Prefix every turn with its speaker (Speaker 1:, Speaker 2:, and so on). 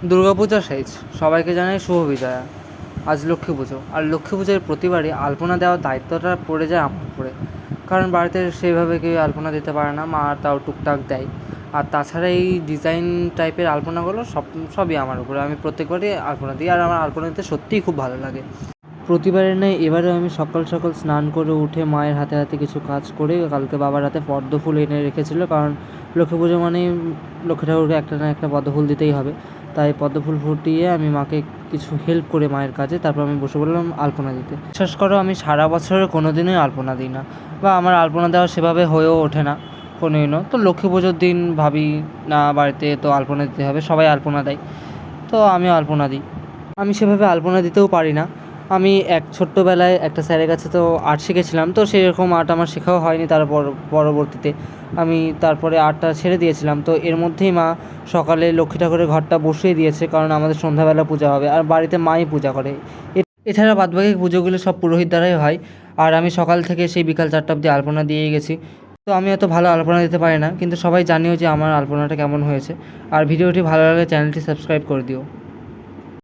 Speaker 1: দুর্গাপূজা শেষ, সবাইকে জানাই শুভ বিজয়া। আজ লক্ষ্মী পুজো, আর লক্ষ্মী পুজোয় প্রতিবারই আলপনা দেওয়ার দায়িত্বটা পড়ে যায় আমার উপরে। কারণ বাড়িতে সেইভাবে কেউ আলপনা দিতে পারে না, মা তাও টুকটাক দেয়। আর তাছাড়া এই ডিজাইন টাইপের আলপনাগুলো সবই আমার উপরে। আমি প্রত্যেকবারই আলপনা দিই, আর আমার আলপনা দিতে সত্যিই খুব ভালো লাগে। প্রতিবারের ন্যায় এবারেও আমি সকাল সকাল স্নান করে উঠে মায়ের হাতে হাতে কিছু কাজ করে কালকে বাবার হাতে পদ্ম ফুল এনে রেখেছিল, কারণ লক্ষ্মী পুজো মানেই লক্ষ্মী ঠাকুরকে একটা না একটা পদ্ম ফুল দিতেই হবে। তাই পদ্ম ফুল ফুটিয়ে আমি মাকে কিছু হেল্প করে মায়ের কাজে তারপর আমি বসে পড়লাম আলপনা দিতে। বিশ্বাস করো, আমি সারা বছরে কোনো দিনই আলপনা দিই না, বা আমার আলপনা দেওয়া সেভাবে হয়েও ওঠে না কোনোদিনও। তো লক্ষ্মী পুজোর দিন ভাবি না, বাড়িতে তো আলপনা দিতে হবে, সবাই আলপনা দেয়, তো আমিও আলপনা দিই। আমি সেভাবে আলপনা দিতেও পারি না। আমি ছোট্টবেলায় একটা স্যারের কাছে তো আর্ট শিখেছিলাম, তো সেরকম আর্ট আমার শেখাও হয়নি। পরবর্তীতে আমি তারপরে আর্টটা ছেড়ে দিয়েছিলাম। তো এর মধ্যেই মা সকালে লক্ষ্মী ঠাকুরের ঘরটা বসিয়ে দিয়েছে, কারণ আমাদের সন্ধ্যাবেলা পূজা হবে, আর বাড়িতে মাই পূজা করে। এছাড়া বাদবাকি পুজোগুলো সব পুরোহিত দ্বারাই হয়। আর আমি সকাল থেকে সেই বিকাল 4টা অবধি আলপনা দিয়েই গেছি। তো আমি এত ভালো আলপনা দিতে পারি না, কিন্তু সবাই জানিও যে আমার আলপনাটা কেমন হয়েছে। আর ভিডিওটি ভালো লাগলে চ্যানেলটি সাবস্ক্রাইব করে দিও।